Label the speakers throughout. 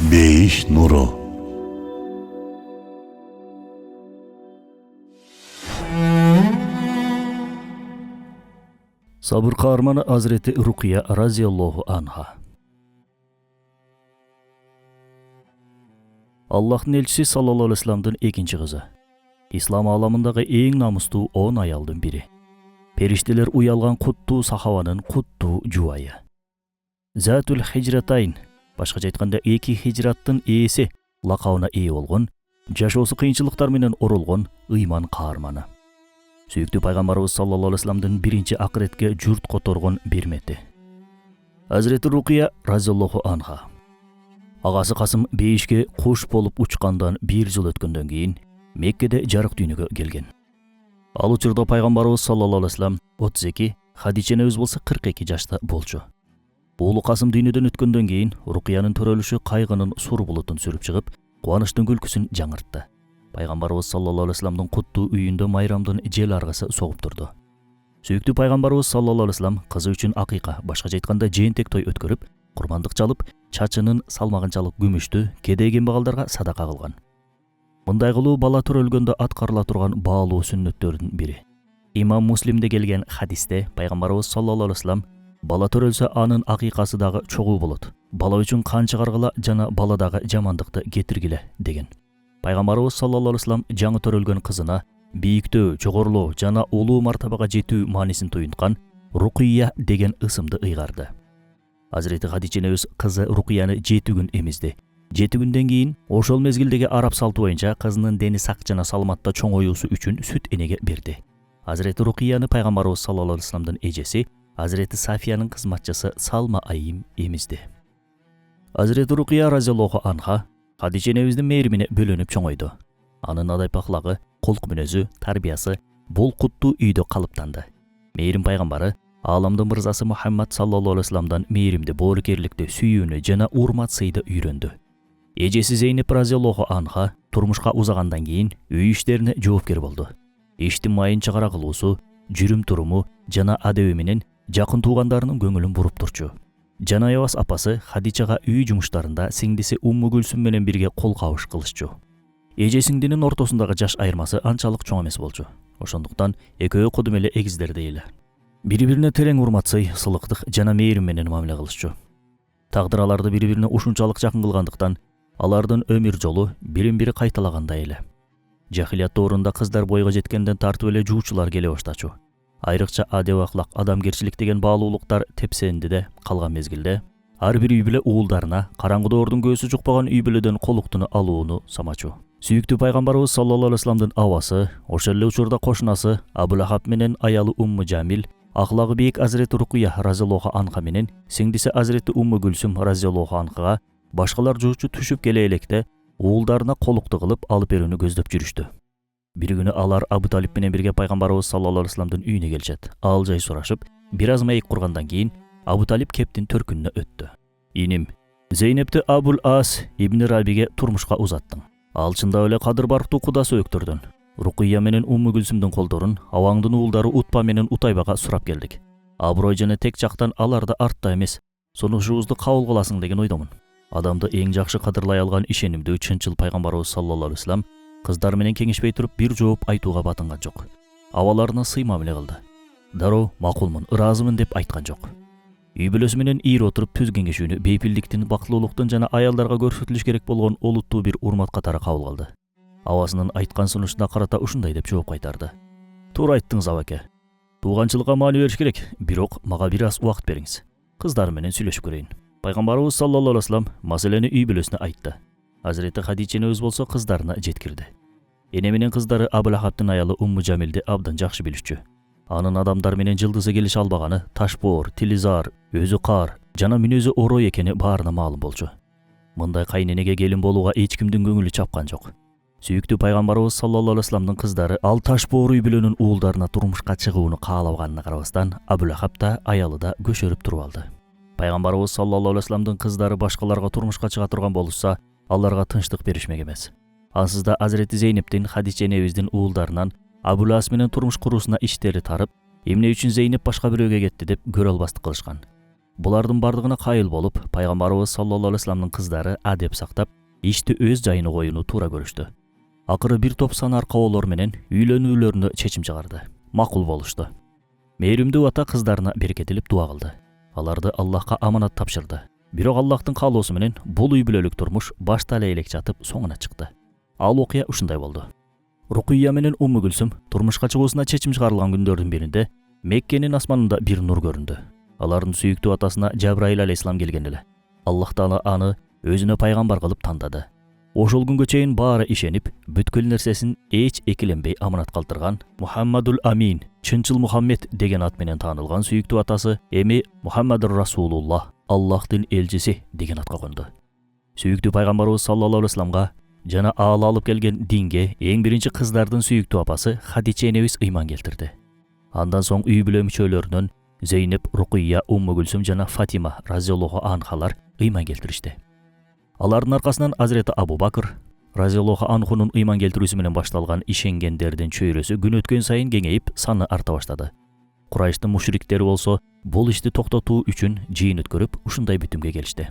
Speaker 1: Beyiş nuru.
Speaker 2: Sabır kahramanı Hazreti Rukiye raziyallahu anha. Allah'ın elçisi sallallahu aleyhi ve sellem'den ikinci kızı. İslam alamındaki en namuslu 10 ayaldan biri. Perişteler uyalgan kuttu sahavanın kuttu cuvayı. Zatul hicratayn, başkaça aytkanda iki hicrattın iyisi lakabına iyi olgun, jaşosu kıyınçılıklar menen orulgun ıyman kahramanı. Süyüktü Peygamberimiz sallallahu aleyhi ve sellem'den birinci akiretke jurt kotorgun birmeti. Hazreti Rukiye raziyallahu anha. Ağası Kasım Beyişke kuş bolup uçkandan bir yıl ötkөндөн keyin Mekke'de jarık dünyögө kelgen. Ал учурда Peygamberimiz sallallahu aleyhi ve sellem 32, Hadiçe öz bolsa 42 жашта болчу. Уулу Kasım dünyödөн ötkөндөн keyin Rukiyanın төрөлүшү кайгынын сур булутун сүрүп чыгып, кубанычтын күлкүсүн жаңыртты. Peygamberimiz sallallahu aleyhi ve sellem'den kuttu үйүндө майрамдын жел аргысы согуп турду. Süyüktü Peygamberimiz sallallahu aleyhi ve sellem kızı üçün akika, başkaça ayтканда жээнтек той өткөрүп, курмандык çalып, чачынын салмагынчалык күмүштү кедей кембагалдарга садака кылган. Мындай кылуу бала төрөлгөндө аткарыла турган баалуу сүннөттөрдүн бири. Имам Муслимде келген хадисте Peygamberimiz sallallahu aleyhi ve sellem бала төрөлсө анын акикасы дагы чогуу болот. Бала үчүн кан чыгаргыла жана баладагы жамандыкты кетиргиле деген. Peygamberimiz sallallahu aleyhi ve sellem жаңы төрөлгөн кызына бийиктөө, жогорулоо жана улуу мартабага жетүү маанисин туюнткан Рукия деген ысымды ыйгарды. Hazreti Hadiçe öz kızı Rukiyаны 7 gün emizdi. 7 günden keyin ошол мезгилдеги араб салты боюнча кызынын дени сак жана саламатта чоңоюусу үчүн сүт энеге берди. Hazreti Rukiyаны Peygamberimiz sallallahu aleyhi ve sellem'den эжеси Hazreti Safiyanын кызматчысы Салма айым эмизди. Hazreti Rukiya raziyallahu anha Hadiçe nevizdin meyrimine bölünüp çoңойду. Анын адайпаклагы, колк мүнөзү, тарбиясы бул куттуу үйдө калыптанды. Мейрим пайгамбары Аламдын мырзасы Muhammed sallallahu aleyhi ve sellem'dan meyrimди, боорукерликти, сүйүүнү жана урмат сыйды үйрөндү. Эжеси Зейнеп разияллаху анха турмушка узагандан кийин үй иштерине жоопкер болду. Иштин майын чыгара кылуусу, жүрүм туруму жана адеби менен жакын туугандарынын көңүлүн буруп турчу. Жана аябас апасы Хадичага үй жумуштарында сиңдиси Умму Гүлсүм менен бирге кол кабыш кылышчу. Эже сиңдинин ортосундагы жаш айырмасы анчалык чоң эмес болчу. Ошондуктан экөө кудум эле эгиздердей эле. Бири-бирине терең урматсый, сылыктык жана мейрим менен мамиле кылышчу. Тагдыр аларды бири-бирине ушунчалык жакын кылгандыктан, алардын өмүр жолу бирин-бири кайталагандай эле. Жахилият доорунда кыздар бойго жеткенден тартып эле жуучулар келе баштачу. Айрыкча адеп аклак, адамгерчилик деген баалуулуктар тепсендиде калган мезгилде, ар бир үй бүлө уулдарына караңгы доордун көзү жукпаган үй бүлөдөн колуктуну алууну самачу. Süyüktü Peygamberimiz sallallahu aleyhi ve sellem'den avası, ошол эле учурда кошунасы Абу Лахаб менен аялы Умму Жамил, ахлагы бийик Hazreti Rukiya raziyallahu anha менен сиңдиси Hazreti Умму Гүлсүм raziyallahu anhага башкалар жуучу түшүп келе электе уулдарына колукту кылып алып берүүнү көздөп жүрүштү. Бир күнү алар Абу Талип менен бирге Peygamberimiz sallallahu aleyhi ve sellem'den үйүнө келишет. Ал жай сурашып, бир аз маек кургандан кийин Абу Талип кептин төркүнүнө өттү. Иним, Зейнепти Абул Ас ибн Рабиге турмушка узаттың. Ал чындап эле кадыр барктуу кудасы өктүрдүн. Рукия менен Умму Гүлсүмдүн колдорун Аваңдын уулдары Утпа менен Утайбага сурап келдик. Аброй жана тек жактан аларды артта эмес, сунушубузду кабыл кыласың деген ойдомун. Адамды эң жакшы кадырлай алган ишенимдүү чынчыл Пайгамбарыбыз саллаллаху алейхи ва саллям кыздар менен кеңешпей туруп бир жооп айтууга батынган жок. Абаларына сый мамиле кылды. Дароо макулмун, ыраазымын деп айткан жок. Үй бүлөсү менен ийри отуруп түз кеңешүүнү бейпилдиктин, бактылуулуктун жана аялдарга көрсөтүлүш керек болгон олуттуу бир урмат катары кабыл кылды. Авасынын айткан сунушуна карата ушундай деп жооп кайтарды. Туура айттыңыз абаке. Тууганчылыкка маани бериш керек, бирок мага бир аз убакыт бериңиз. Кыздар менен сүйлөшүп көрөйүн. Пайгамбарыбыз саллаллаху алейхи ва саллям маселени үй бүлөсүнө айтты. Hazreti Hadiçe öz болсо кыздарына жеткирди. Эне менен кыздары Абу Лахабтын аялы Умму Жамилди абдан жакшы билишчү. Анын адамдар менен жылдызы келише албаганы, ташбоор, тилизар, өзү кар жана мүнөзү орой экени баарына маалым болчу. Мындай кайненеге келин болууга эч кимдин көңүлү чапкан жок. Süyüktü Peygamberimiz sallallahu aleyhi ve sellem'den kızları al taşboğru үй бүлөнүн уулдарына турмушка чыгууну каалабаганына карабастан Абу Лахаб да аялы да көшөрүп туруп алды. Пайгамбарыбыз саллаллаху алейхи ve sellem'den кыздары башкаларга турмушка чыга турган болушса, аларга тынчтык беришмек эмес. Ансыз да Hazreti Зейнептин Хадиче невиздин уулдарынан Абу Лас менен турмуш куруусуна иштери тарып, эмне үчүн Зейнеп башка бирөөгө кетти деп көрө албастык кылышкан. Булардын бардыгына кайыл болуп, пайгамбарыбыз саллаллаху алейхи вассаламдын кыздары адеп сактап, ишти өз жайына коюуну туура көрүштү. Акыры бир топ санар коолор менен үйлөнүүлөрүнө чечим чыгарды. Макул болушту. Мээримдүү ата кыздарына берекетилип дуа кылды. Аларды Аллахка аманат тапшырды. Бирок Аллахтын каалоосу менен бул үй бүлөлүк турмуш башта эле элек жатып соңуна чыкты. Ал окуя ушундай болду. Рукуйя менен Умму Гүлсүм турмушка чыгуусуна чечим чыгарылган күндөрдүн биринде Меккенин асманында бир нур көрүндү. Алардын сүйүктүү атасына Жабраил алейхиссалам келген эле. Аллах Таала аны өзүнө пайгамбар кылып тандады. Ошол күнгө чейин баары ишенип, бүткүл нерсесин эч экиленбей аманат калтырган Мухаммадул Амин, чынчыл Мухаммед деген ат менен таанылган сүйүктүү атасы эми Мухаммадур Расулуллах, Аллахтын элчиси деген атка конду. Сүйүктүү пайгамбарыбыз саллаллаху алейхи вассаламга жана ал алып келген динге эң биринчи кыздардын сүйүктүү апасы Хадича энебиз ыйман келтирди. Андан соң үй бүлө мүчөлөрүнөн Зейнеп, Рукуйя, Умму Гүлсүм жана Фатима разияллаху анхалар ыйман келтиришти. Алардын аркасынан Азирети Абу Бакр разияллаху анхунун ыйман келтирүүсү менен башталган ишенгендердин чөйрөсү күн өткөн сайын кеңейип, саны арта баштады. Курайштын мушриктери болсо, бул ишти токтотуу үчүн жыйын өткөрүп, ушундай бүтүмгө келишти.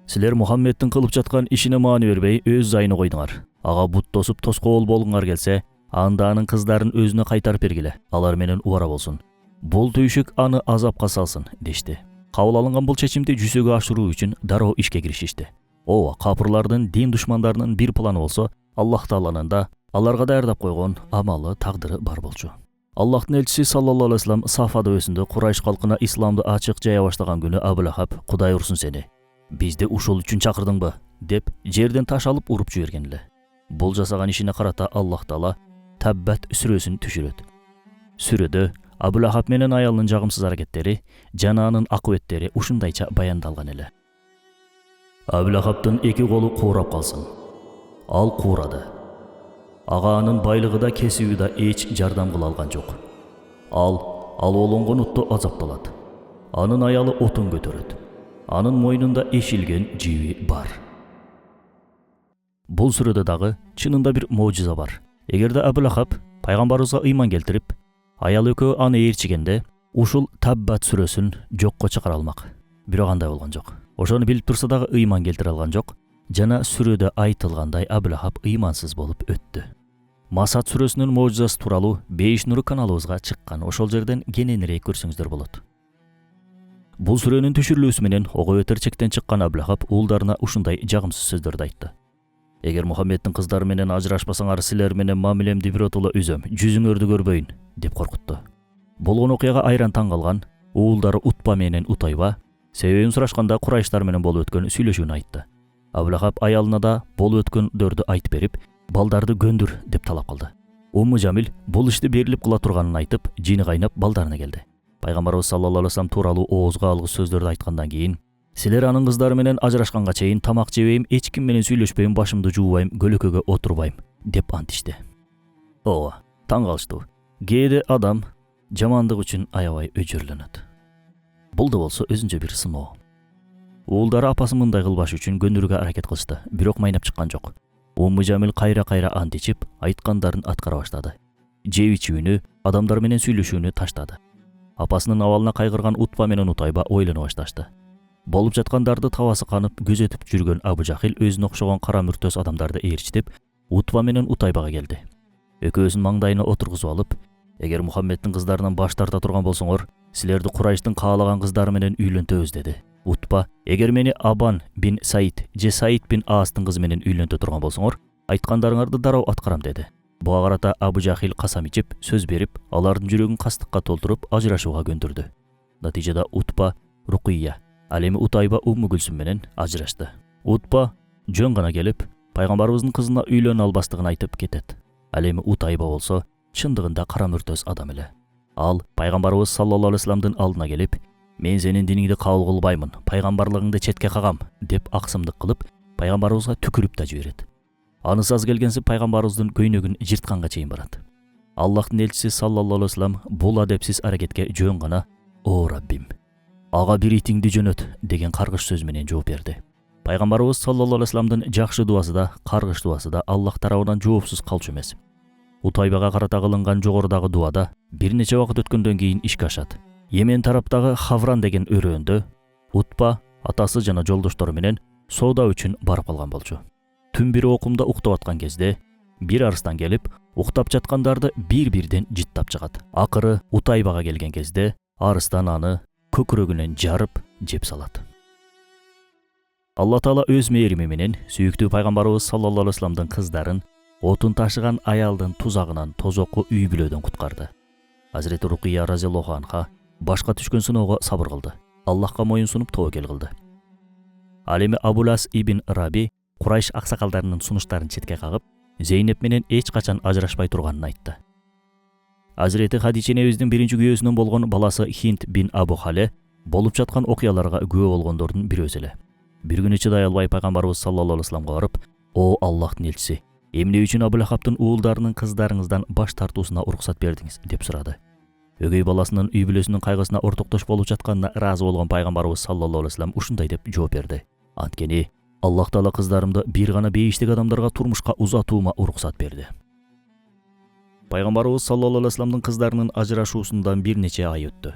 Speaker 2: Силер Мухаммеддин кылып жаткан ишине маани бербей, өз зайына койдуңар. Ага бут тосуп тоскоол болгуңар келсе, анда анын кыздарын өзүнө кайтарып бергиле. Алар менен убара болсун. Бул түйшүк аны азапка салсын, дешти. Кабыл алынган бул чечимди жүзөгө ашыруу үчүн дароо ишке киришишти. Ооба, капырлардын, дин душмандарынын бир планы болсо, Аллах Тааланын да аларга даярдап койгон амалы, тагдыры бар болчу. Аллахтын элчиси саллаллаху алейхи вассалам Сафа дөбөсүндө Курайш калкына исламды ачык жая баштаган күнү Абу Лахаб, Кудай урсун сени, бизди ушул үчүн чакырдыңбы, деп жерден таш алып уруп жиберген эле. Бул жасаган ишине карата Аллах Таала Таббат сүрөсүн түшүрөт. Сүрөдө Абу Лахаб менен аялынын жагымсыз аракеттери жана анын акыбеттери ушундайча баяндалган эле. Абу Лахабтын эки колу куурап калсын. Ал куурады. Ага анын байлыгы да кесиби да эч жардам кыла алган жок. Ал олонгон отту азапталат. Анын аялы отун көтөрөт. Анын мойнунда эшилген жиби бар. Бул сүрөдө дагы чынында бир можиза бар. Эгерде Абу Лахаб пайгамбарыбызга ыйман келтирип, аял экөө аны ээрчигенде, ушул Таббат сүрөсүн жокко чыгара алмак. Бирок андай болгон жок. Ошону билип турса дагы ыйман келтире алган жок. Жана сүрөдө айтылгандай Абу Лахаб ыймансыз болуп өттү. Масад сүрөсүнүн можизасы тууралуу 5 нуру каналыбызга чыккан. Ошол жерден кененирээк көрсөңүздөр болот. Бул сүрөнүн түшүрүлүүсү менен ого бетер чектен чыккан Абу Лахаб уулдарына ушундай жагымсыз сөздөрдү айтты. Эгер Мухаммеддин кыздары менен ажырашпасаңар, силер менен мамилемди биротоло үзөм, жүзүңөрдү көрбөйүн, деп коркутту. Болгон окуяга айран таң калган уулдары Утба менен Утайба себебин сурашканда Курайштар менен болуп өткөн сүйлөшүүнү айтты. Абу Лахаб аялына да болуп өткөндөрдү айтып берип, балдарды көндүр деп талап кылды. Умму Жамил бул ишти берилип кыла турганын айтып, жини кайнап балдарына келди. Пайгамбарыбыз саллаллаху алейхи вассалам тууралуу оозго алгыс сөздөрдү айткандан кийин, силер анын кыздары менен ажырашканга чейин тамак жебейм, эч ким менен сүйлөшпөйм, башымды жуубайм, көлөкөгө отурбайм деп ант ичти. Ооба, таң калыштуу. Кээде адам жамандык үчүн аябай өжөрлөнөт. Бул да болсо өзүнчө бир сыноо. Уулдары апасы мындай кылбаш үчүн көндүрүүгө аракет кылышты, бирок майнап чыккан жок. Умму Жамил кайра ант ичип, айткандарын аткара баштады. Жеп ичүүнү, адамдар менен сүйлөшүүнү таштады. Апасынын абалына кайгырган Утба менен Утайба ойлоно башташты. Болуп жаткандарды табасы канып күзөтүп жүргөн Абу Жахил өзүнө окшогон кара мүртөс адамдарды ээрчитип, Утба менен Утайбага келди. Экөөсүн маңдайына отургузуп алып, эгер Мухаммеддин кыздарынан баш тарта турган болсоңор, силерди Курайштын каалаган кыздары менен үйлөнтөбүз деди. Утба, эгер мени Абан бин Саид же Саид бин Астын кызы менен үйлөнтө турган болсоңор, айткандарыңарды дароо аткарам деди. Буга карата Абу Жахил касам ичип, сөз берип, алардын жүрөгүн кастыкка толтуруп ажырашууга көндүрдү. Натыйжада Утба, Рукуйя, ал эми Утайба Умму Гүлсүм менен ажырашты. Утба жөн гана келип, пайгамбарыбыздын кызына үйлөнө албастыгын айтып кетет. Ал эми Утайба болсо чындыгында кара мүртөс адам эле. Ал пайгамбарыбыз саллаллаху алейхи вассаламдын алдына келип, мен сенин диниңди кабыл кылбаймын, пайгамбарлыгыңды четке кагам деп аксымдык кылып, пайгамбарыбызга түкүрүп да жиберет. Анысы аз келгенси пайгамбарыбыздын көйнөгүн жыртканга чейин барат. Аллахтын элчиси саллаллаху алейхи вассалам бул адепсиз аракетке жөн гана "О Раббим, ага бир итиңди жөнөт" деген каргыш сөз менен жооп берди. Пайгамбарыбыз саллаллаху алейхи вассаламдын жакшы дуасы да, каргыш дуасы да Аллах тарабынан жоопсуз калчу эмес. Утайбага карата кылынган жогорудагы дуада бир нече убакыт өткөндөн кийин ишке ашат. Йемен тараптагы Хавран деген өрөөндө Утба атасы жана жолдоштору менен соода үчүн барып калган болчу. Түн бири окумда уктап аткан кезде бир арыстан келип, уктап жаткандарды бир-бирден жыттап чыгат. Акыры Утайбага келген кезде арыстан аны көкүрөгүнөн жарып жеп салат. Алла Таала өз мээрими менен сүйүктүү пайгамбарыбыз саллаллаху алейхи вассаламдын кыздарын отун ташыган аялдын тузагынан тозокко үй бүлөдөн куткарды. Азирети Рукия разияллаху анха башка түшкөн сыноого сабыр кылды. Аллахка моюн сунуп тобокел кылды. Ал эми Абулас ибн Раби Курайш аксакалдарынын сунуштарын четке кагып, Зейнеп менен эч качан ажырашпай турганын айтты. Азирети Хадича небиздин биринчи күйөөсүнөн болгон баласы Хинд бин Абу Хале болуп жаткан окуяларга күбө болгондордун бири өзү эле. Бир күнү чыдай албай пайгамбарыбыз саллаллаху алейхи вассаламга барып, "О Аллахтын элчиси, эмне үчүн Абу Лахабтын уулдарынын кыздарыңыздан баш тартуусуна уруксат бердиңиз?" деп сурады. Өгөй баласынын үй бүлөсүнүн кайгысына ортоктош болуп жатканына ыраазы болгон пайгамбарыбыз саллаллаху алейхи вассалам ушундай деп жооп берди: "Анткени Аллах Таала кыздарымды бир гана бейиштик адамдарга турмушка узатуума уруксат берди." Пайгамбарыбыз саллаллаху алейхи вассаламдын кыздарынын ажырашуусундан бир нече ай өттү.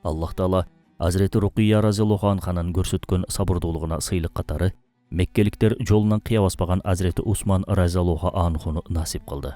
Speaker 2: Аллах Таала Азирети Рукия разияллаху анханын көрсөткөн сабырдуулугуна сыйлык катары меккеликтер жолунан кыя баспаган Азирети Усман разияллаху анхуну насип кылды.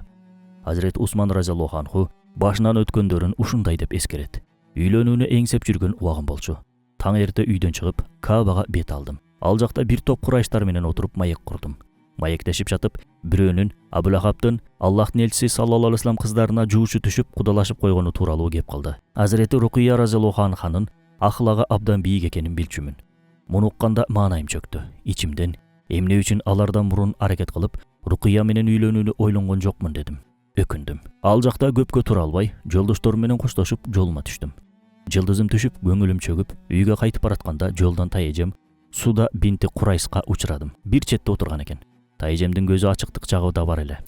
Speaker 2: Азирети Усман разияллаху анху башынан өткөндөрүн ушундай деп эскерет: "Үйлөнүүнү эңсеп жүргөн убагым болчу. Таң эрте үйдөн чыгып, Каабага бет алдым. Ал жакта бир топ курайштар менен отуруп маек курдум. Маектешип жатып, бирөөнүн Абу Лахабтын Аллахтын элчиси саллаллаху алейхи вассалам кыздарына жуучу түшүп кудалашып койгону тууралуу кеп калды. Азирети Рукия разияллаху анханын ахлагы абдан бийик экенин билчүмүн. Муну укканда маанайым чөктү. Ичимден эмне үчүн алардан мурун аракет кылып, Рукия менен үйлөнүүнү ойлонгон жокмун дедим. Өкүндүм. Ал жакта көпкө тура албай, жолдошторум менен коштошуп жолума түштүм. Жылдызым түшүп, көңүлүм чөгүп, үйгө кайтып баратканда жолдон тайэжем Суда бинти Курайска учурадым. Бир четте отурган экен. Тайэжемдин көзү ачыктык жагыбыда бар эле.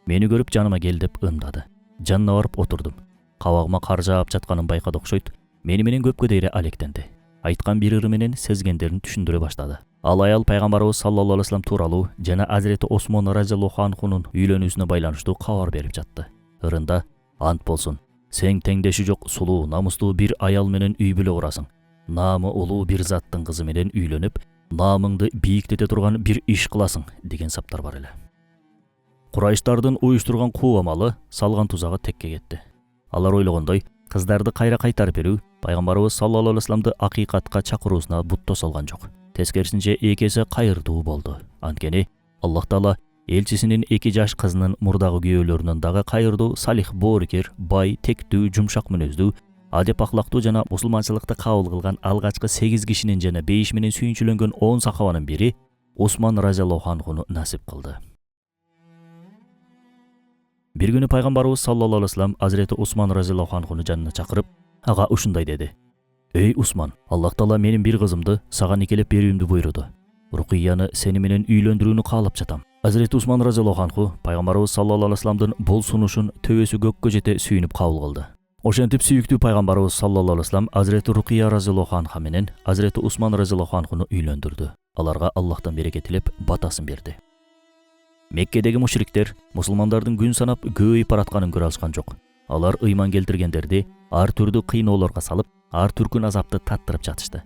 Speaker 2: Мени көрүп жаныма кел деп ымдады. Жанына барып отурдум. Кабагыма кар жаап жатканын байкады окшойт. Мени менен көпкө дейре алектенди. Айткан бир ыры менен сезгендерин түшүндүрө баштады. Ал аял пайгамбарыбыз саллаллаху алейхи вассалам тууралуу жана Азирети Осмон разияллаху анхунун үйлөнүүсүнө байланыштуу кабар берип жатты. Ырында: "Ант болсун, сен теңдеши жок сулуу, намустуу бир аял менен үй бүлө курасың. Наамы улуу бир заттын кызы менен үйлөнүп, наамыңды бийиктете турган бир иш кыласың" деген саптар бар эле. Курайштардын уюштурган куу амалы салган тузагы текке кетти. Алар ойлогондой, кыздарды кайра кайтарып берүү пайгамбарыбыз саллаллаху алейхи вассаламды акыйкатка чакыруусуна бутто салган жок. Тескерисинче эки эсе кайырдуу болду. Анткени Аллах Таала элчисинин эки жаш кызынын мурдагы күйөөлөрүнөн дагы кайырдуу, салих, боорукер, бай, тектүү, жумшак мүнөздүү, адеп ахлактуу жана мусулманчылыкты кабыл кылган алгачкы 8 кишинин жана бейиш менен сүйүнчүлөнгөн 10 сахабанын бири Усман разияллаху анхуну насип кылды. Бир күнү пайгамбарыбыз саллаллаху алейхи вассалам Азирети Усман разияллаху анхуну жанына чакырып, ага ушундай деди: "Эй Усман, Аллах Таала менин бир кызымды сага никелеп берүүмдү буйруду. Рукияны сени менен үйлөндүрүүнү каалап жатам." Азирети Усман разияллаху анху пайгамбарыбыз саллаллаху алейхи вассаламдын бул сунушун төбөсү көккө жете сүйүнүп кабыл кылды. Ошентип сүйүктүү пайгамбарыбыз саллаллаху алейхи вассалам Азирети Рукия разияллаху анха менен Азирети Усман разияллаху анхуну үйлөндүрдү. Аларга Аллахтан береке тилеп батасын берди. Меккедеги мушриктер мусулмандардын күн санап көбөйүп баратканын көрө алышкан жок. Алар ыйман келтиргендерди ар түрдүү кыйноолорго салып, ар түркүн азапты таттырып жатышты.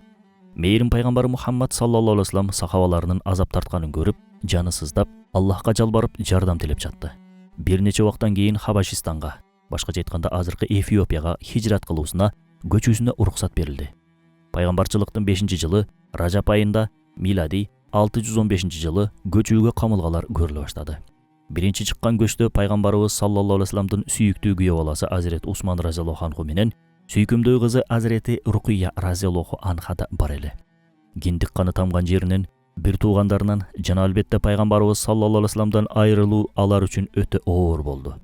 Speaker 2: Мээрим пайгамбар Мухаммад саллаллаху алейхи вассалам сахабаларынын азап тартканын көрүп, жаны сыздап, Аллахка жалбарып жардам тилеп жатты. Бир нече убактан кийин Хабашистанга, башкача айтканда азыркы Эфиопияга хижрат кылуусуна, көчүүсүнө уруксат берилди. Пайгамбарчылыктын 5-жылы Ражап айында милади 615-жылы көчүүгө камылгалар көрүлө баштады. Биринчи чыккан көчтө пайгамбарыбыз саллаллаху алейхи вассаламдын сүйүктүү күйөө баласы Азирет Усман разияллаху анху менен сүйкүмдүү кызы Азирети Рукия разияллаху анха да бар эле. Киндик каны тамган жеринен, бир туугандарынан жана албетте пайгамбарыбыз саллаллаху алейхи вассаламдан айрылуу алар үчүн өтө оор болду.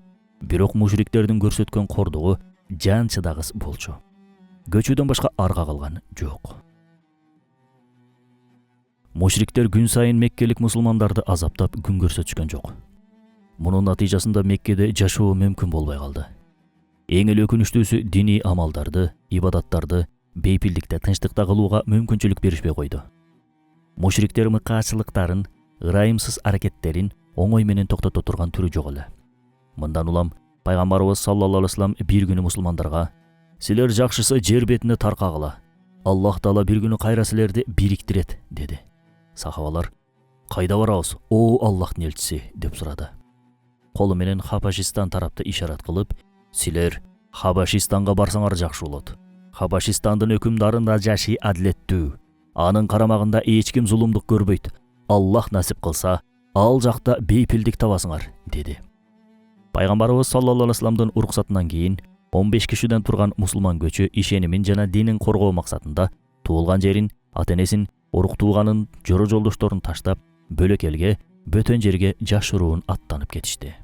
Speaker 2: Бирок мушриктердин көрсөткөн кордугу жан чыдагыс болчу. Көчүүдөн башка арга калган жок. Мушриктер күн сайын меккелик мусулмандарды азаптап күн көрсөтүшкөн жок. Мунун натыйжасында Меккеде жашоо мүмкүн болбой калды. Эң эле өкүнүчтүүсү диний амалдарды, ибадаттарды бейпилдикте, тынчтыкта кылууга мүмкүнчүлүк беришпей койду. Мушриктер мыкаачылыктарын, ырайымсыз аракеттерин оңой менен токтото турган түрү жок эле. Мындан улам пайгамбарыбыз саллаллаху алейхи вассалам бир күнү мусулмандарга: "Силер жакшысы жер бетине таркагыла. Allah Taala bir günü kayra силерди бириктирет, dedi. Сахабалар, "Кайда барабыз, о Аллахтын элчиси?" деп сурады. Колу менен Хабашистан тарапты ишарат кылып, "Силер Хабашистанга барсаңар жакшы болот. Хабашистандын өкүмдары Нажаши адилеттүү. Анын карамагында эч ким зулумдук көрбөйт. Аллах насип кылса, ал жакта бейпилдик табасыңар", dedi. Пайгамбарыбыз саллаллаху алейхи вассаламдын уруксатынан кийин 15 кишиден турган мусулман көчү ишенимин жана динин коргоо максатында туулган жерин, ата-энесин, урук тууганын, жора жолдошторун таштап, бөлөк элге, бөтөн жерге жашыруун аттанып кетишти.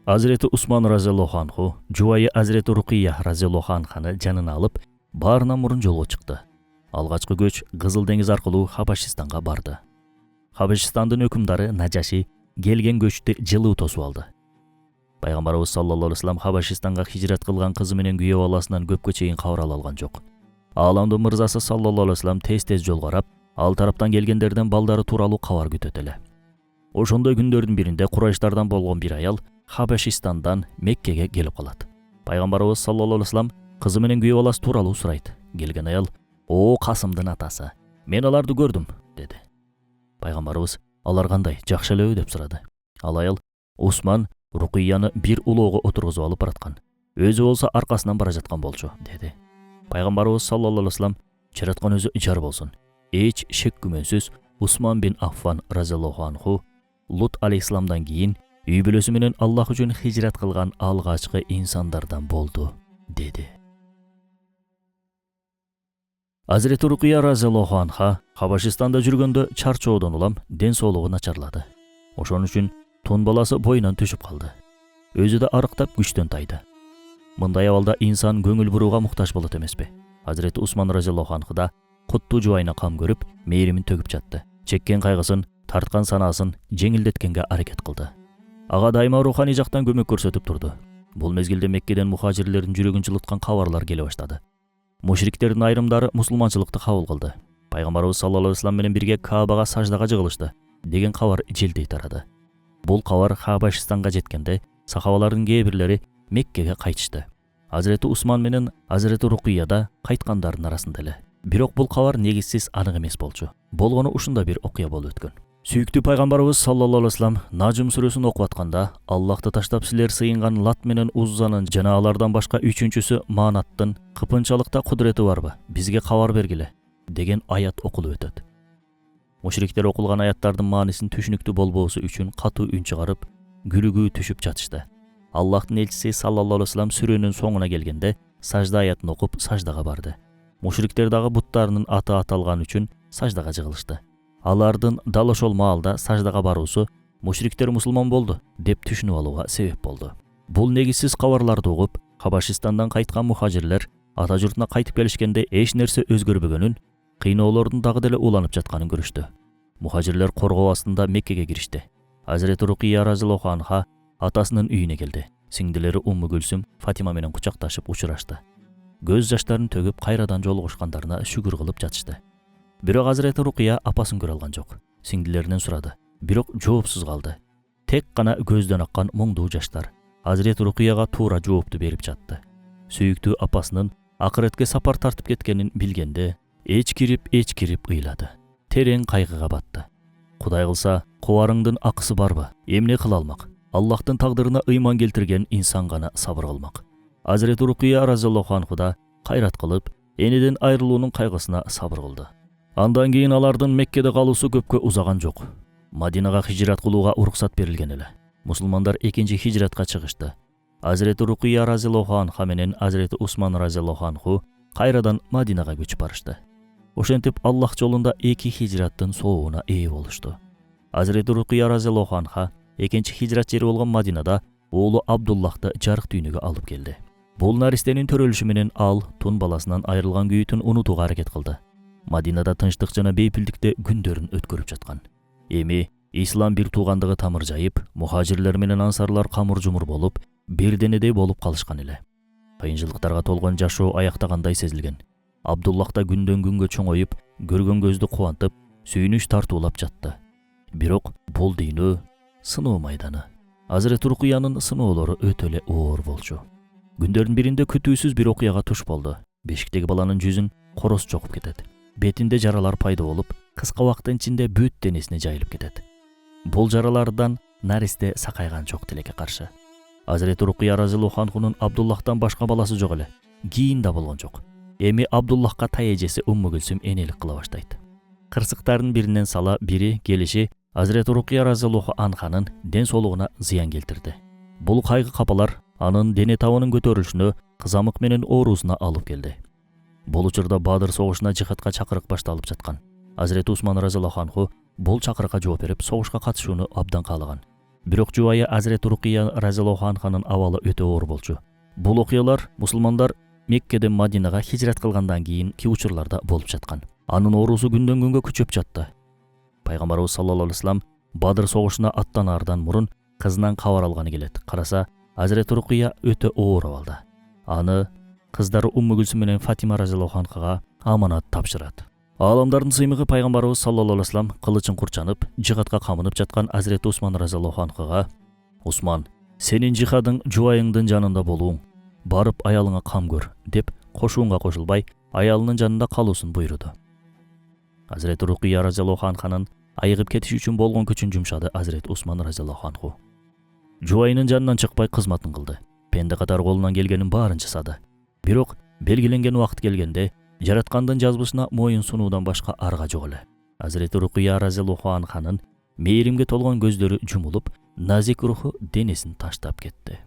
Speaker 2: Азирети Усман разияллаху анху жубайы Азирети Рукия разияллаху анханы жанына алып, баарынан мурун жолго чыкты. Алгачкы көч Кызыл деңиз аркылуу Хабашистанга барды. Хабашистандын өкүмдары Нажаши келген көчтү жылуу тосуп алды. Пайгамбарыбыз саллаллаху алейхи вассалам Хабашистанга хижрат кылган кызы менен күйөө баласынан көпкө чейин кабар ала алган жок. Ааламдын мырзасы саллаллаху алейхи вассалам тез-тез жол карап, ал тараптан келгендерден балдары тууралуу кабар күтөт эле. Ошондой күндөрдүн биринде Курайштардан болгон бир аял Хабашистандан Меккеге келип калат. Пайгамбарыбыз саллаллаху алейхи вассалам кызы менен күйөө баласы тууралуу сурайт. Келген аял, "О Касымдын атасы, мен аларды көрдүм", dedi. Пайгамбарыбыз, "Алар кандай, жакшы элеби?" деп сурады. Ал аял, "Усман Рукияны бир улоого отургузуп алып бараткан. Өзү болсо аркасынан бара жаткан болчу", dedi. Пайгамбарыбыз саллаллаху алейхи вассалам, "Жараткан өзү жар болсун. Эч шек күмөнсүз Усман бин Аффан разияллаху анху Лут алейхисаламдан кийин үй бүлөсү менен Аллах үчүн хижрат кылган алгачкы инсандардан болду", dedi. Азирети Рукия разияллаху анха Хабашистанда жүргөндө чарчоодон улам ден соолугу начарлады. Ошон үчүн тун баласы боюнан түшүп калды. Өзү да арыктап күчтөн тайды. Мындай абалда инсан көңүл бурууга муктаж болот эмеспи? Азирети Усман разияллаху анху да куттуу жубайына кам көрүп, мээримин төгүп жатты. Чеккен кайгысын, тарткан санаасын жеңилдеткенге аракет кылды. Ага дайыма руханий жактан көмөк көрсөтүп турду. Бул мезгилде Меккеден мухажирлердин жүрөгүн жылыткан кабарлар келе баштады. Мушриктердин айрымдары мусулманчылыкты кабыл кылды. Пайгамбарыбыз саллаллаху алейхи вассалам менен бирге Каабага саждага жыгылышты деген кабар желдей тарады. Бул кабар Хабашистанга жеткенде сахабалардын кээ бирлери Меккеге кайтышты. Азирети Усман менен Азирети Рукия да кайткандардын арасында эле. Бирок бул кабар негизсиз анык эмес болчу. Болгону ушундай бир окуя болуп өткөн. Сүйүктүү пайгамбарыбыз саллаллаху алейхи вассалам Нажм сүрөсүн окуп атканда, Аллахты таштап силер сыйынган Лат менен Уззанын жана алардан башка үчүнчүсү Манаттын кыпынчалыкта кудурети барбы? Бизге кабар бергиле деген аят окулуп өтөт. Мушриктер окулган аяттардын маанисин түшүнүктүү болбоосу үчүн катуу үн чыгарып, күлүгүү түшүп жатышты. Аллахтын элчиси саллаллаху алейхи вассалам сүрөнүн соңуна келгенде сажда аятын окуп саждага барды. Мушриктер дагы буттарынын аты аталган үчүн саждага жыгылышты. Алардын дал ошол маалда саждага баруусу мушриктер мусулман болду деп түшүнүп алууга себеп болду. Бул негизсиз кабарларды угуп, Хабашистандан кайткан мухажирлер ата журтуна кайтып келишкенде эч нерсе өзгөрбөгөнүн, кыйноолордун дагы деле уланып жатканын көрүштү. Мухажирлер коргоо астында Меккеге киришти. Азирети Рукия разияллаху анха атасынын үйүнө келди. Сиңдилери Умму Гүлсүм Фатима менен кучакташып учурашты. Көз жаштарын төгүп кайрадан жолугушкандарына шүгүр кылып жатышты. Бирок Азирети Рукия апасын көрө алган жок. Сиңдилеринен сурады. Бирок жоопсуз калды. Тек гана көздөн аккан моңдуу жаштар Азирети Рукияга туура жоопту берип жатты. Сүйүктүү апасынын акыретке сапар тартып кеткенин билгенде, эч кирип ыйлады. Терең кайгыга батты. Кудай кылса, кубарыңдын акысы барбы? Эмне кыла алмак? Аллахтын тагдырына ыйман келтирген инсан гана сабыр кылмак. Азирети Рукия разияллаху анху да кайрат кылып, энеден айрылуунун кайгысына сабыр кылды. Андан кийин алардын Меккеде калуусу көпкө узаган жок. Мадинага хижрат кылууга уруксат берилген эле. Мусулмандар экинчи хижратка чыгышты. Азирети Рукия разияллаху анха менен Азирети Усман разияллаху анху кайрадан Мадинага көчүп барышты. Ошентип Аллах жолунда эки хижраттын соогуна ээ болушту. Азирети Рукия разияллаху анха экинчи хижрат жери болгон Мадинада оолу Абдуллахты жарык дүйнөгө алып келди. Бул наристенин төрөлүшү менен ал тун баласынан айрылган күйүтүн унутууга аракет кылды. Мадинада тынчтык жана бейпилдикте күндөрүн өткөрүп жаткан. Эми ислам бир туугандыгы тамыр жайып, мухажирлер менен ансарлар камыр жумур болуп, бир денедей болуп калышкан эле. Кыйынчылыктарга толгон жашоо аяктагандай сезилген. Абдуллах да күндөн күнгө чоңоюп, көргөн көздү кубантып, сүйүнүч тартуулап жатты. Бирок бул дүйнө сыноо майданы. Азирети Рукиянын сыноолору өтө эле оор болчу. Күндөрдүн биринде күтүүсүз бир окуяга туш болду. Бешиктеги баланын жүзүн короз чогуп кетет. Бетинде жаралар пайда болуп, кыска убакыттын ичинде бүт денесине жайылып кетет. Бул жаралардан наристе сакайган жок тилекке каршы. Азирети Рукия разияллаху анхунун Абдуллахтан башка баласы жок эле. Кийин да болгон жок. Эми Абдуллахка тай эжеси Умму Гүлсүм энелик кыла баштайт. Кырсыктардын биринен сала бири келиши Азирети Рукия разияллаху анханын ден соолугуна зыян келтирди. Бул кайгы капалар анын дене табынын көтөрүлүшүнө, кызамык менен оорусуна алып келди. Бул учурда Бадыр согушуна жихадка чакырык башталып жаткан. Азирети Усман разияллаху анху бул чакырыкка жооп берип, согушка катышууну абдан каалаган. Бирок жубайы Азирети Рукия разияллаху анханын абалы өтө оор болчу. Бул окуялар мусулмандар Меккеден Мадинага хижрат кылгандан кийинки учурларда болуп жаткан. Анын оорусу күндөн күнгө күчөп жатты. Пайгамбарыбыз саллаллаху алейхи вассалам Бадыр согушуна аттанаардан мурун кызынан кабар алганы келет. Караса, Азирети Рукия өтө оор абалда. Аны кыздары Умму Гүлсүм менен Фатима разияллаху анхага аманат тапшырат. Аламдардын сыймыгы пайгамбарыбыз саллаллаху алейхи вассалам кылычын курчанып, жихадка камынып жаткан Азирети Усман разияллаху анхага: "Усман, сенин жихадың жубайыңдын жанында болуң, барып аялыңа кам көр" деп кошуунга кошулбай, аялынын жанында калуусун буйруду. Азирети Рукия разияллаху анханын айыгып кетиш үчүн болгон күчүн жумшады Азирети Усман разияллаху анху. Жубайынын жанынан чыкпай кызматын кылды. Пенде катар колунан келгенин баарын жасады. Бирок белгиленген убакыт келгенде жараткандын жазбышына моюн сунуудан башка арга жок эле. Азирети Рукия разияллаху анханын мээримге толгон көздөрү жумулуп, назик руху денесин таштап кетти.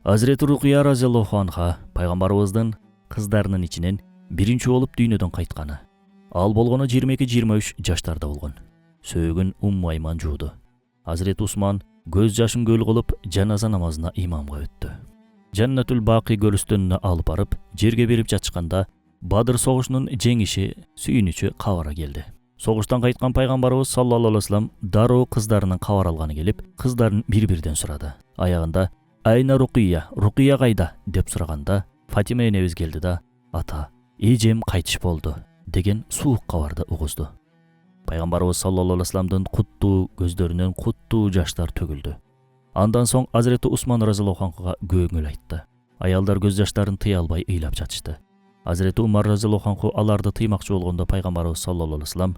Speaker 2: Азирети Рукия разияллаху анха пайгамбарыбыздын кыздарынын ичинен биринчи болуп дүйнөдөн кайтканы. Ал болгону 22-23 жаштарда болгон. Сөөгүн Умму Айман жууду. Азирети Усман көз жашын көл кылып жаназа намазына имамга өттү. Жаннатул Бакый көлүстөнүнө алып барып, жерге берип жатышканда Бадыр согушунун жеңиши сүйүнүчү кабары келди. Согуштан кайткан пайгамбарыбыз саллаллаху алейхи вассалам дароо кыздарынын кабар алганы келип, кыздарын бир-бирден сурады. Аягында "Айна Рукия, Рукия кайда?" деп сураганда, Фатима энебиз келди да "Ата, эжем кайтыш болду" деген суук кабарды угузду. Пайгамбарыбыз саллаллаху алейхи вассаламдын куттуу көздөрүнөн куттуу жаштар төгүлдү. Андан соң Азирети Усман разияллаху анхуга көңүл айтты. Аялдар көз жаштарын тыя албай ыйлап жатышты. Азирети Умар разияллаху анху аларды тыймакчы болгондо пайгамбарыбыз саллаллаху алейхи вассалам: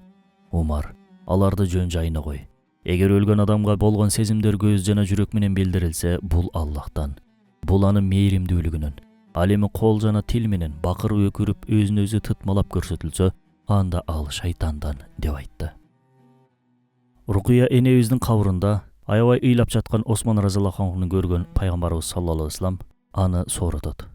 Speaker 2: "Умар, аларды жөн жайына кой. Эгер өлгөн адамга болгон сезимдер көз жана жүрөк менен билдирилсе, бул Аллахтан. Бул анын мээримдүүлүгүнөн. Ал эми кол жана тил менен бакырып өкүрүп өзүн өзү тытмалап көрсөтүлсө, анда ал шайтандан" деп айтты. Рукия энебиздин кабырында аябай ыйлап жаткан Осман разияллаху анхуну көргөн пайгамбарыбыз саллаллаху алейхи вассалам аны сооротот.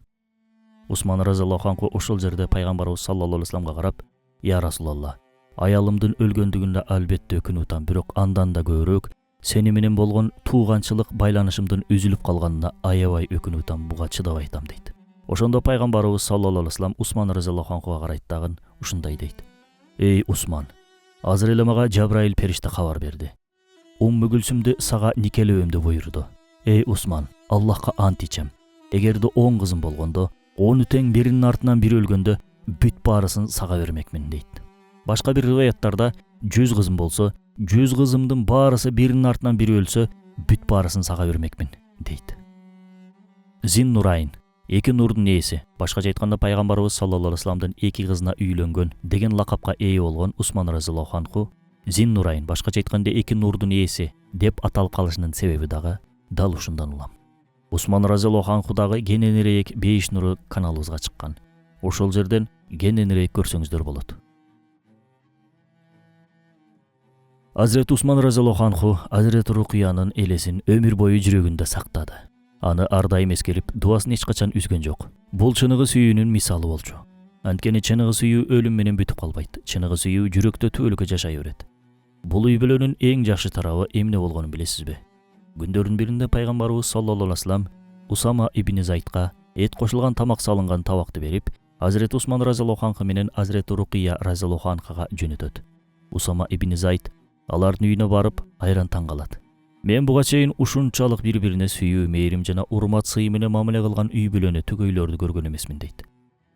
Speaker 2: Усман разияллаху анху ошол жерде пайгамбарыбыз саллаллаху алейхи вассаламга карап: "Я Расулалла, аялымдын өлгөндүгүндө албетте өкүнүп атам, бирок андан да көбүрөөк сени менен болгон тууганчылык байланышымдын үзүлүп калганына аябай өкүнүп атам, буга чыдабай атам" дейт. Ошондо пайгамбарыбыз саллаллаху алейхи вассалам Усман разияллаху анхуга карайт дагы ушундай дейт: "Эй Усман, азыр эле мага Жабраил периште кабар берди. Умму Гүлсүмдү сага никелөөмдү буйруду. Эй Усман, Аллахка ант ичем. Эгерде 10 кызым болгондо, 10 тең биринин артынан бири өлгөндө бүт баарысын сага бермекмин" дейт. Башка бир риваяттарда 100 кызым болсо, 100 кызымдын баарысы биринин артынан бири өлсө, бүт баарысын сага бермекмин дейт. Зин Нурайн, эки нурдун ээси, башкача айтканда пайгамбарыбыз саллаллаху алейхи вассаламдын эки кызына үйлөнгөн деген лакапка ээ болгон Усман разияллаху анху Зин Нурайн, башкача айтканда эки нурдун ээси деп аталып калышынын себеби дагы дал ушундан улам. Усман разияллаху анху дагы кененирээк 5 нуру каналыбызга чыккан. Ошол жерден кененирээк көрсөңүздөр болот. Азирети Усман разияллаху анху Азирети Рукиянын элесин өмүр бою жүрөгүндө сактады. Аны ар дайым эскерип, дуасын эч качан үзгөн жок. Бул чыныгы сүйүүнүн мисалы болчу. Анткени чыныгы сүйүү өлүм менен бүтүп калбайт. Чыныгы сүйүү жүрөктө түбөлүккө жашай берет. Бул үй бүлөнүн эң жакшы тарабы эмне болгонун билесизби? Күндөрдүн биринде пайгамбарыбыз саллаллаху алейхи вассалам Усама ибн Зайдка эт кошулган тамак салынган табакты берип, Азирети Усман разияллаху анху менен Азирети Рукия разияллаху анхага жөнөтөт. Усама ибн Зайд алардын үйүнө барып айран таң калат. "Мен буга чейин ушунчалык бири-бирине сүйүү, мээрим жана урмат сый менен мамиле кылган үй бүлөнү түгөйлөрдү көргөн эмесмин" дейт.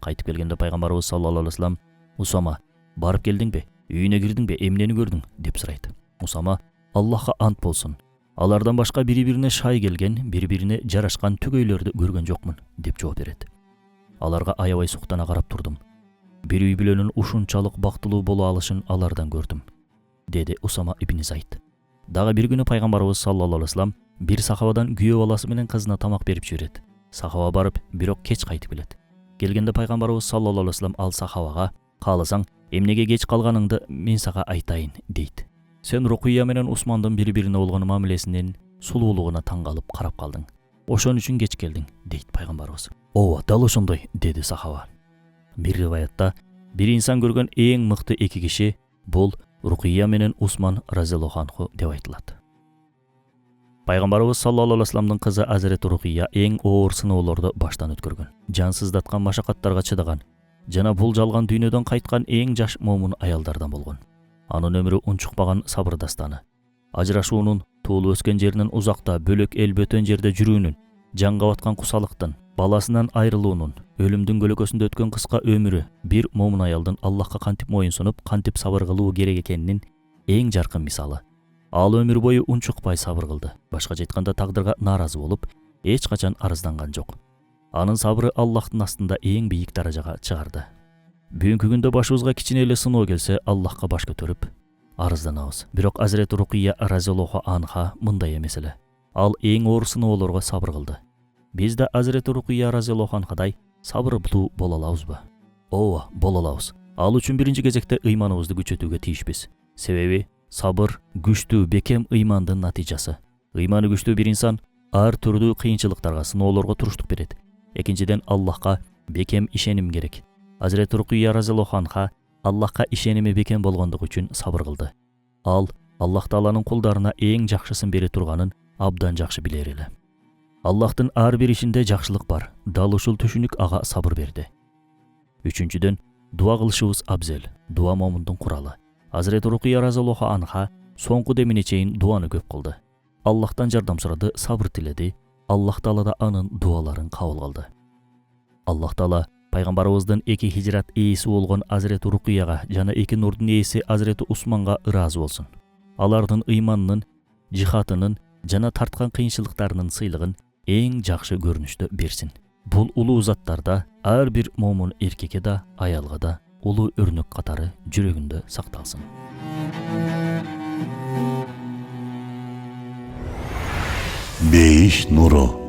Speaker 2: Кайтып келгенде пайгамбарыбыз саллаллаху алейхи вассалам: "Усама, барып келдиңби? Үйүнө кирдиңби? Эмнени көрдүң?" деп сурайт. Усама: "Аллахка ант болсун. Алардан башка бири-бирине шай келген, бири-бирине жарашкан түгөйлөрдү көргөн жокмун" деп жооп берет. Аларга аябай суктана карап турдум. Bir үй бүлөнүн ушунчалык бактылуу боло алышын алардан көрдүм, деди Усама ибн Зайд. Дагы bir күнү пайгамбарыбыз саллаллаху алейхи вассалам bir сахабадан күйөө баласы менен кызына тамак берип жиберет. Сахаба барып, бирок кеч кайтып келет. Келгенде пайгамбарыбыз саллаллаху алейхи вассалам ал сахабага: "Кааласаң, эмнеге кеч калганыңды мен сага айтайын" дейт. "Сен Рукуйя менен Усмандын бири-бирине болгон мамилесинин сулуулугуна таң калып карап калдың. Ошон үчүн кеч келдиң" дейт пайгамбарыбыз. "Ооба, дал ошондой" деди сахаба. Bir риваятта bir insan көргөн эң мыкты эки киши бул Рукуйя менен Усман разияллаху анху деп айтылат. Пайгамбарыбыз саллаллаху алейхи вассаламдын кызы Азирет Рукуйя эң оор сыноолорду баштан өткөргөн, жансыздаткан машакаттарга чыдаган жана бул жалган дүйнөдөн кайткан эң жаш момун аялдардан болгон. Анын өмүрү унчукпаган сабыр дастаны. Ажырашуунун, туулуп өскөн жеринен узакта бөлөк эл бөтөн жерде жүрүүнүн, жанга баткан кусалыктын, баласынан айрылуунун, өлүмдүн көлөкөсүндө өткөн кыска өмүрү бир момун аялдын Аллахка кантип моюн сунуп, кантип сабыр кылуу керек экенинин эң жаркын мисалы. Ал өмүр бою унчукпай сабыр кылды. Башкача айтканда тагдырга нааразы болуп, эч качан арызданган жок. Анын сабыры Аллахтын астында эң бийик даражага чыгарды. Бүгүнкү күндө башыбызга кичине эле сыноо келсе, Аллахка баш көтөрүп арызданабыз. Бирок Азирет Рукуйя разияллаху анха мындай эмес эле. Ал эң оор сыноолорго сабыр кылды. Биз да Азирет Рукуйя разияллаху анхадай сабырдуу боло алабызбы? Ооба, боло алабыз. Ал үчүн биринчи кезекте ыйманыбызды күчөтүүгө тийишпиз. Себеби сабыр күчтүү, бекем ыймандын натыйжасы. Ыйманы күчтүү бир инсан ар түрдүү кыйынчылыктарга, сыноолорго туруштук берет. Экинчиден, Аллахка бекем ишеним керек. Азирет Рукуйя разияллаху анха Аллахка ишеними бекем болгондугу үчүн сабыр кылды. Ал Аллах Тааланын кулдарына эң жакшысын бере турганын абдан жакшы билер эле. Аллахтын ар бир ишинде жакшылык бар. Дал ушул түшүнүк ага сабыр берди. Үчүнчүдөн, дуа кылышыбыз абзел. Дуа момундун куралы. Азирет Рукуйя разияллаху анха соңку демине чейин дуаны көп кылды. Аллахтан жардам сурады, сабыр тиледи. Аллах Таала да анын дуаларын кабыл кылды. Аллах Таала пайгамбарыбыздын эки хижрат ээси болгон Азирет Рукуйяга жана эки нурдун ээси Азирет Усманга ыраазы болсун. Алардын ыйманынын, жихатынын жана тарткан кыйынчылыктарынын сыйлыгын эң жакшы көрүнүштө берсин. Бул улуу заттарда ар бир момун эркекке да, аялга да улуу өрнөк катары жүрөгүндө сакталсын.
Speaker 1: Бейиш нуру.